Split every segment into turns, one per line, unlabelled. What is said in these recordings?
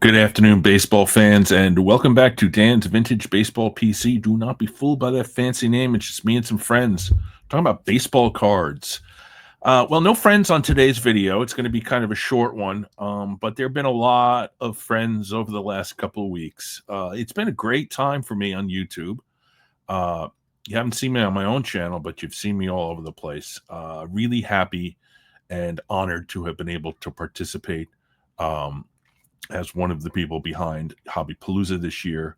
Good afternoon, baseball fans, and welcome back to Dan's Vintage Baseball PC. Do not be fooled by that fancy name. It's just me and some friends talking about baseball cards. Well, no friends on today's video. It's going to be kind of a short one, but there have been a lot of friends over the last couple of weeks. It's been a great time for me on YouTube. Uh, you haven't seen me on my own channel, but you've seen me all over the place. Really happy and honored to have been able to participate. As one of the people behind HobbyPalooza this year.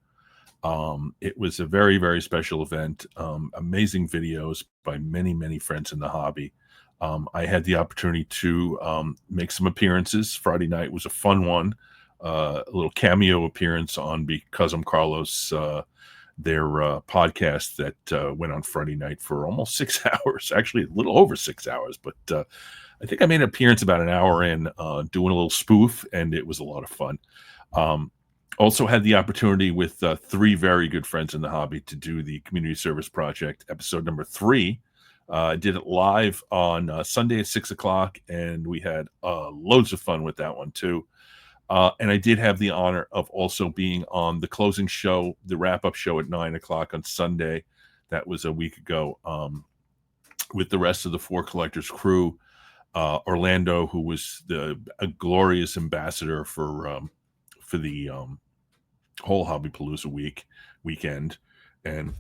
It was a very, very special event. Amazing videos by many, many friends in the hobby. I had the opportunity to make some appearances. Friday night was a fun one, a little cameo appearance on Because I'm Carlos, their podcast that went on Friday night for almost 6 hours, actually a little over 6 hours, but I think I made an appearance about an hour in, doing a little spoof, and it was a lot of fun. Also had the opportunity with three very good friends in the hobby to do the community service project, episode number 3. I did it live on Sunday at 6 o'clock, and we had loads of fun with that one too. And I did have the honor of also being on the closing show, the wrap-up show at 9 o'clock on Sunday. That was a week ago, with the rest of the Four Collectors crew. Orlando, who was a glorious ambassador for the whole HobbyPalooza weekend, and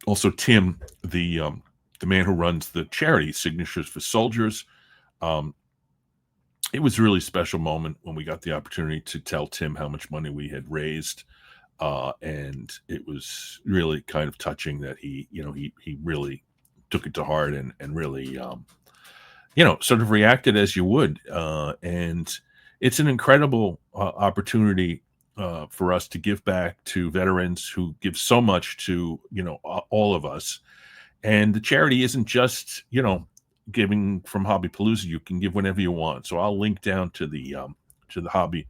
also Tim, the man who runs the charity Signatures for Soldiers. It was a really special moment when we got the opportunity to tell Tim how much money we had raised, and it was really kind of touching that he really took it to heart and really sort of reacted as you would. And it's an incredible opportunity for us to give back to veterans who give so much to, all of us. And the charity isn't just, giving from HobbyPalooza. You can give whenever you want. So I'll link down to the hobby.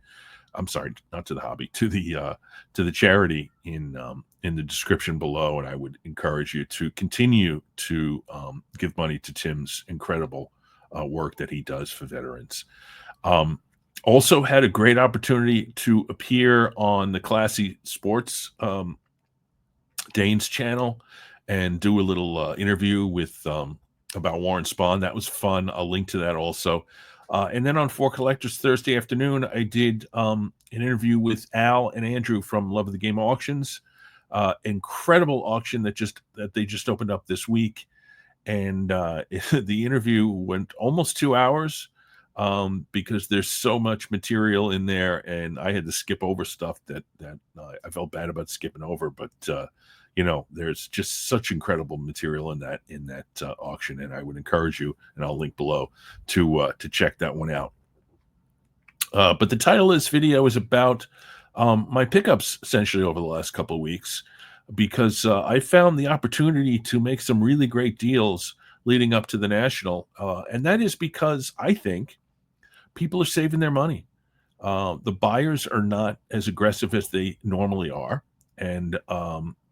I'm sorry, not to the hobby, to the charity in the description below. And I would encourage you to continue to give money to Tim's incredible work that he does for veterans. Also had a great opportunity to appear on the Classy Sports Dane's channel and do a little interview with about Warren Spahn. That was fun. I'll link to that also. And then on Four Collectors Thursday afternoon, I did an interview with Al and Andrew from Love of the Game Auctions. Incredible auction that they just opened up this week. And the interview went almost 2 hours because there's so much material in there, and I had to skip over stuff that I felt bad about skipping over. But there's just such incredible material in that auction, and I would encourage you, and I'll link below, to check that one out. But the title of this video is about my pickups essentially over the last couple of weeks, because I found the opportunity to make some really great deals leading up to the National. And that is because I think people are saving their money. The buyers are not as aggressive as they normally are. And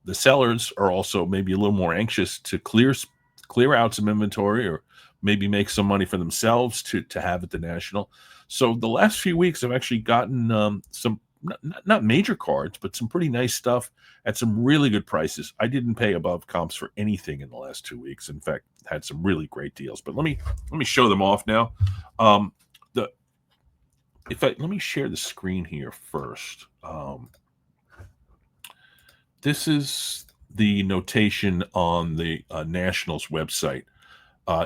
the sellers are also maybe a little more anxious to clear out some inventory, or maybe make some money for themselves to have at the National. So the last few weeks I've actually gotten some, not major cards, but some pretty nice stuff at some really good prices. I didn't pay above comps for anything in the last 2 weeks. In fact, had some really great deals. But let me show them off now. Let me share the screen here first. This is the notation on the Nationals website.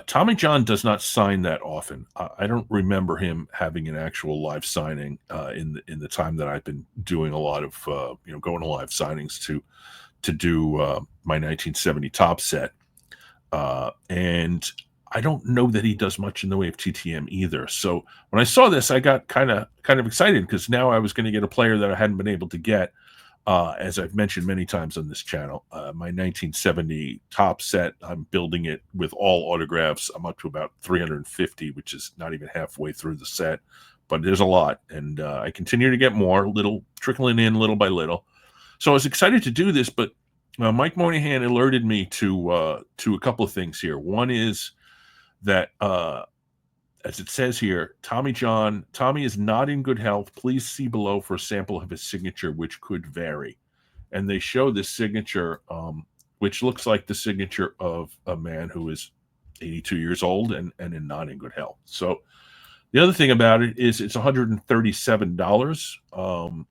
Tommy John does not sign that often. I don't remember him having an actual live signing in the time that I've been doing a lot of going to live signings to do my 1970 top set. And I don't know that he does much in the way of TTM either. So when I saw this, I got kind of excited, because now I was going to get a player that I hadn't been able to get. As I've mentioned many times on this channel, my 1970 top set, I'm building it with all autographs. I'm up to about 350, which is not even halfway through the set, but there's a lot. And I continue to get more, little trickling in little by little. So I was excited to do this, but Mike Moynihan alerted me to a couple of things here. One is that as it says here, Tommy John, Tommy is not in good health. Please see below for a sample of his signature, which could vary. And they show this signature, which looks like the signature of a man who is 82 years old and not in good health. So the other thing about it is it's $137.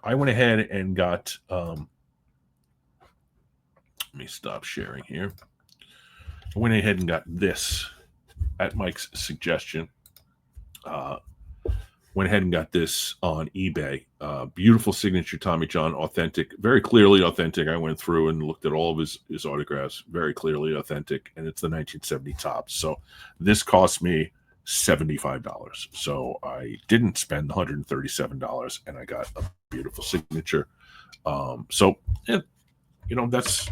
I went ahead and got, let me stop sharing here. I went ahead and got this at Mike's suggestion. Went ahead and got this on eBay. Beautiful signature Tommy John, authentic, very clearly authentic. I went through and looked at all of his autographs, very clearly authentic, and it's the 1970 Topps. So this cost me $75. So I didn't spend $137, and I got a beautiful signature. So, yeah, you know, that's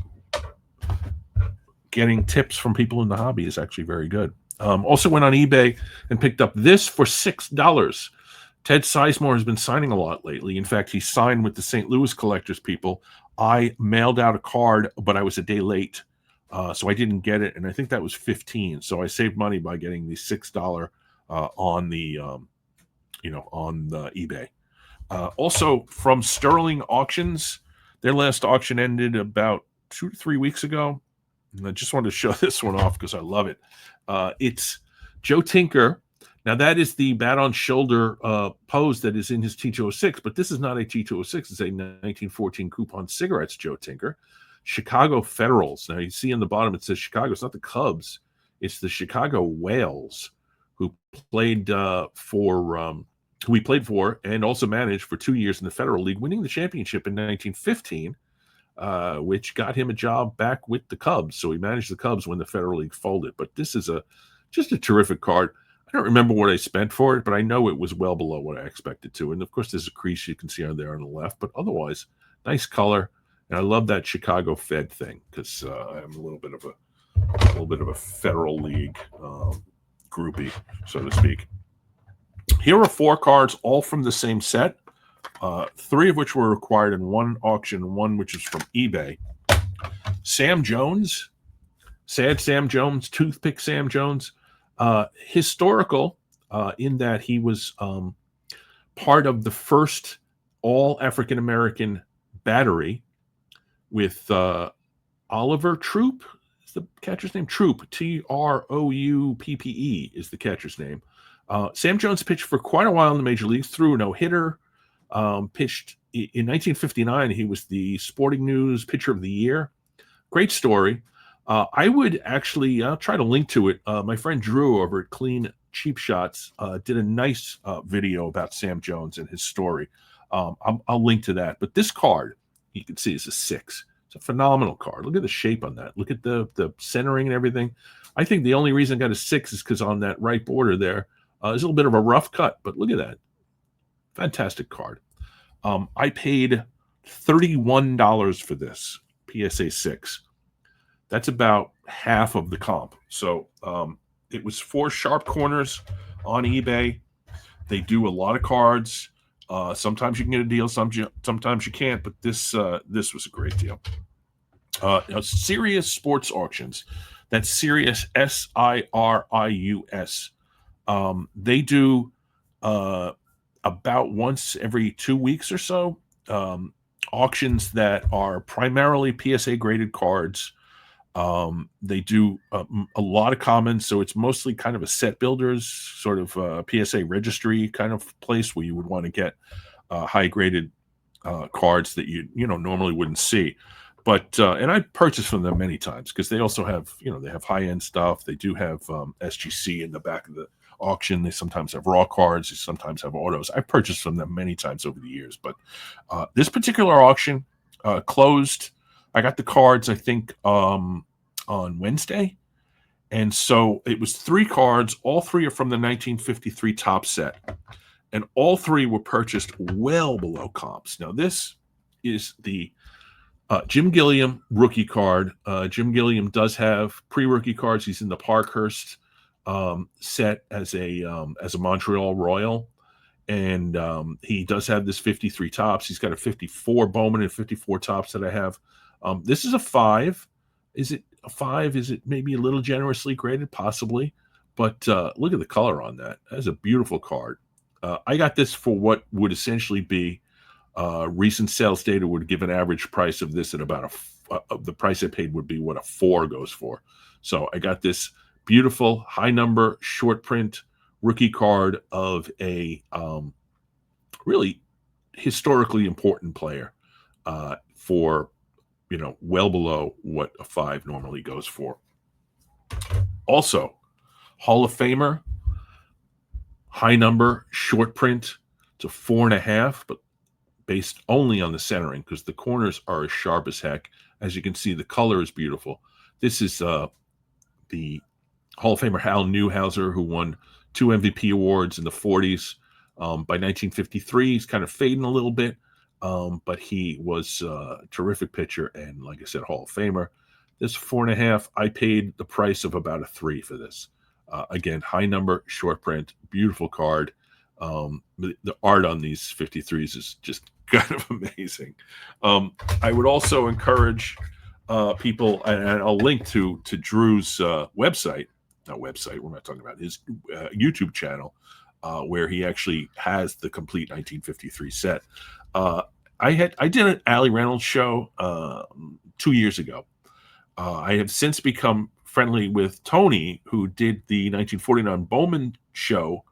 getting tips from people in the hobby is actually very good. Also went on eBay and picked up this for $6. Ted Sizemore has been signing a lot lately. In fact, he signed with the St. Louis Collectors people. I mailed out a card, but I was a day late, so I didn't get it, and I think that was $15. So I saved money by getting the $6 on the, on the eBay. Also from Sterling Auctions, their last auction ended about 2 to 3 weeks ago. And I just wanted to show this one off because I love it. It's Joe Tinker. Now, that is the bat on shoulder pose that is in his T206, but this is not a T206. It's a 1914 Coupon Cigarettes Joe Tinker. Chicago Federals. Now, you see on the bottom it says Chicago. It's not the Cubs. It's the Chicago Whales, who played who he played for and also managed for 2 years in the Federal League, winning the championship in 1915. Which got him a job back with the Cubs. So he managed the Cubs when the Federal League folded. But this is just a terrific card. I don't remember what I spent for it, but I know it was well below what I expected to. And of course, there's a crease you can see on there on the left. But otherwise, nice color. And I love that Chicago Fed thing because I'm a little bit of a Federal League groupie, so to speak. Here are 4 cards, all from the same set. 3 of which were required in one auction, one which is from eBay. Sam Jones, sad Sam Jones, toothpick Sam Jones, historical in that he was part of the first all African-American battery with Oliver Troop, is the catcher's name? Troop, Trouppe is the catcher's name. Sam Jones pitched for quite a while in the major leagues, threw a no-hitter. Pitched in 1959. He was the Sporting News Pitcher of the Year. Great story. I would actually try to link to it. My friend Drew over at Clean Cheap Shots did a nice video about Sam Jones and his story. I'll link to that. But this card, you can see, is a 6. It's a phenomenal card. Look at the shape on that. Look at the centering and everything. I think the only reason I got a 6 is because on that right border there is a little bit of a rough cut. But look at that. Fantastic card. I paid $31 for this PSA 6. That's about half of the comp. So it was 4 sharp corners on eBay. They do a lot of cards. Sometimes you can get a deal, sometimes you can't. But this was a great deal. Sirius Sports Auctions. That's Sirius, Sirius. They do about once every 2 weeks or so auctions that are primarily PSA graded cards. They do a lot of commons, so it's mostly kind of a set builders sort of PSA registry kind of place where you would want to get high graded cards that you normally wouldn't see. But and I purchased from them many times because they also have they have high end stuff. They do have SGC in the back of the auction. They sometimes have raw cards. They sometimes have autos. I've purchased from them many times over the years. But this particular auction closed. I got the cards, I think, on Wednesday. And so it was 3 cards. All 3 are from the 1953 top set. And all 3 were purchased well below comps. Now, this is the Jim Gilliam rookie card. Jim Gilliam does have pre-rookie cards. He's in the Parkhurst set as a Montreal Royal. And he does have this 53 tops. He's got a 54 Bowman and 54 tops that I have. This is a 5. Is it a 5? Is it maybe a little generously graded? Possibly. But look at the color on that. That's a beautiful card. I got this for what would essentially be recent sales data would give an average price of this at about the price I paid would be what a 4 goes for. So I got this beautiful high number short print rookie card of a really historically important player for well below what a 5 normally goes for. Also, Hall of Famer, high number, short print. It's a 4.5, but based only on the centering because the corners are as sharp as heck. As you can see, the color is beautiful. This is the Hall of Famer Hal Newhouser, who won 2 MVP awards in the 40s. By 1953, he's kind of fading a little bit, but he was a terrific pitcher and, like I said, Hall of Famer. This 4.5, I paid the price of about a 3 for this. Again, high number, short print, beautiful card. The art on these 53s is just kind of amazing. I would also encourage people, and I'll link to Drew's website. Not website. We're not talking about his YouTube channel, where he actually has the complete 1953 set. I did an Allie Reynolds show 2 years ago. I have since become friendly with Tony, who did the 1949 Bowman show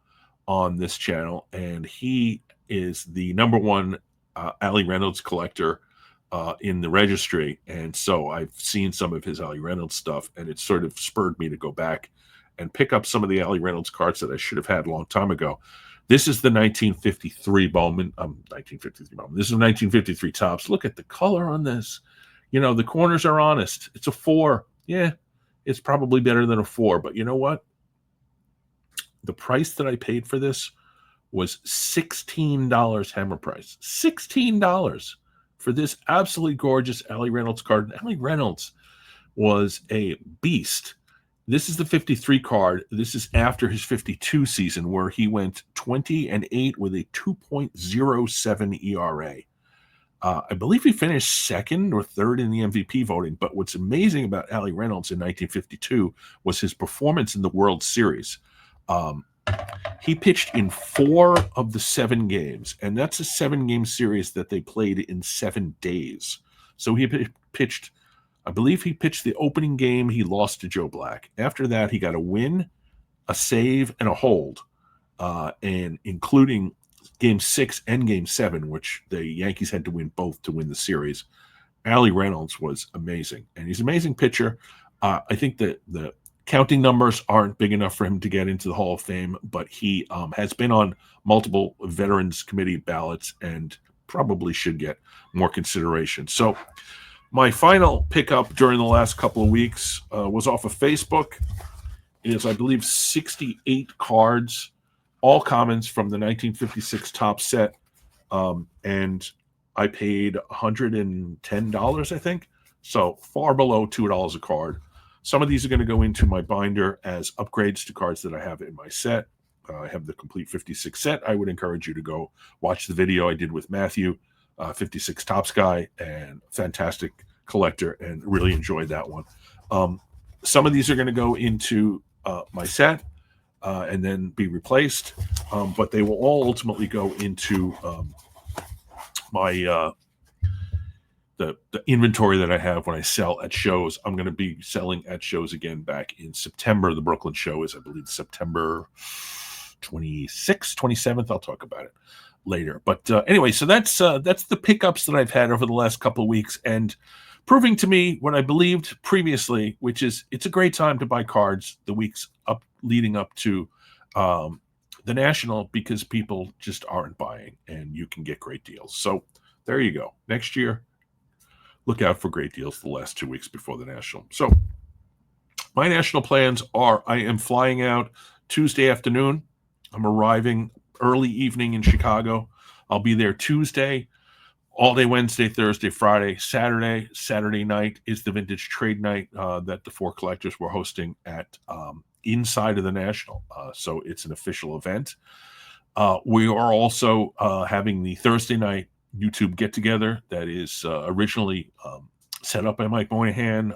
on this channel, and he is the #1 Allie Reynolds collector in the registry. And so I've seen some of his Allie Reynolds stuff, and it sort of spurred me to go back and pick up some of the Allie Reynolds cards that I should have had a long time ago. This is the 1953 Bowman. 1953 Bowman. This is 1953 Topps. Look at the color on this. The corners are honest. It's a 4. Yeah, it's probably better than a 4. But you know what? The price that I paid for this was $16 hammer price. $16 for this absolutely gorgeous Allie Reynolds card. Allie Reynolds was a beast. This is the 53 card. This is after his 52 season, where he went 20-8 with a 2.07 ERA. I believe he finished second or third in the MVP voting. But what's amazing about Allie Reynolds in 1952 was his performance in the World Series. He pitched in 4 of the 7 games, and that's a 7-game series that they played in 7 days. So he pitched, I believe he pitched the opening game. He lost to Joe Black. After that, he got a win, a save, and a hold, and including Game 6 and Game 7, which the Yankees had to win both to win the series. Allie Reynolds was amazing, and he's an amazing pitcher. I think that the counting numbers aren't big enough for him to get into the Hall of Fame, but he has been on multiple Veterans Committee ballots and probably should get more consideration. So my final pickup during the last couple of weeks was off of Facebook. It is, I believe, 68 cards, all commons from the 1956 Topps set, and I paid $110, I think, so far below $2 a card. Some of these are going to go into my binder as upgrades to cards that I have in my set. I have the complete 56 set. I would encourage you to go watch the video I did with Matthew, 56 Topps guy, and fantastic collector, and really enjoyed that one. Some of these are going to go into my set and then be replaced, but they will all ultimately go into my the inventory that I have when I sell at shows. I'm going to be selling at shows again back in September. The Brooklyn show is, I believe, September 26th, 27th. I'll talk about it later. But anyway, so that's the pickups that I've had over the last couple of weeks, and proving to me what I believed previously, which is it's a great time to buy cards the weeks up leading up to the National, because people just aren't buying, and you can get great deals. So there you go. Next year, look out for great deals the last 2 weeks before the National. So my national plans are: I am flying out Tuesday afternoon. I'm arriving early evening in Chicago. I'll be there Tuesday, all day Wednesday, Thursday, Friday, Saturday. Saturday night is the vintage trade night that the 4 collectors were hosting at inside of the National. So it's an official event. We are also having the Thursday night YouTube get together that is originally set up by Mike Moynihan,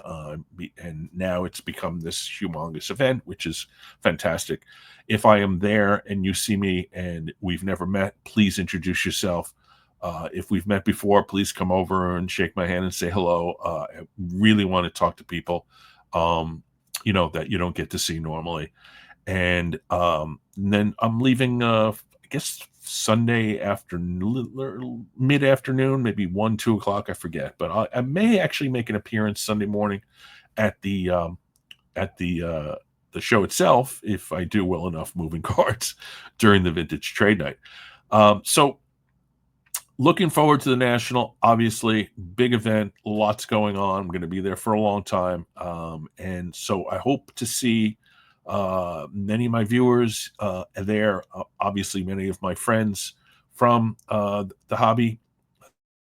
and now it's become this humongous event, which is fantastic. If I am there and you see me and we've never met, please introduce yourself. If we've met before, please come over and shake my hand and say hello. I really want to talk to people, um, that you don't get to see normally. And then I'm leaving, I guess Sunday afternoon, mid afternoon, maybe 1, 2 o'clock, I forget. But I may actually make an appearance Sunday morning at at the show itself if I do well enough moving cards during the vintage trade night. So looking forward to the national. Obviously, big event, lots going on. I'm going to be there for a long time, and so I hope to see many of my viewers there. Obviously, many of my friends from the hobby,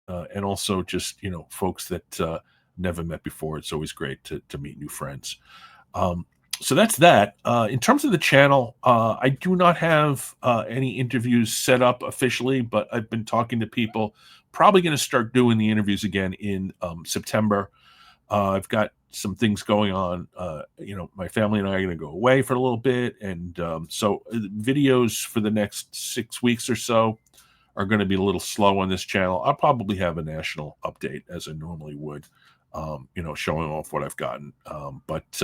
and also just folks that never met before. It's always great to meet new friends. Um, so that's that. In terms of the channel, I do not have any interviews set up officially, but I've been talking to people. Probably going to start doing the interviews again in September. I've got some things going on. My family and I are going to go away for a little bit, and so videos for the next 6 weeks or so are going to be a little slow on this channel. I'll probably have a national update as I normally would, showing off what I've gotten. But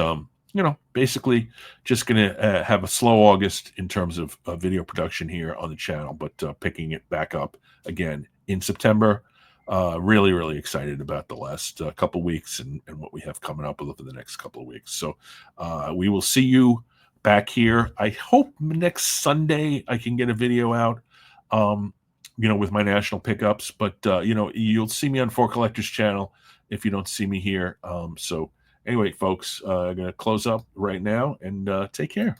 basically just going to have a slow August in terms of video production here on the channel, but picking it back up again in September. Really, really excited about the last couple weeks and what we have coming up over the next couple of weeks. So we will see you back here. I hope next Sunday I can get a video out. With my national pickups. But you'll see me on Four Collectors channel if you don't see me here. So anyway, folks, I'm going to close up right now and take care.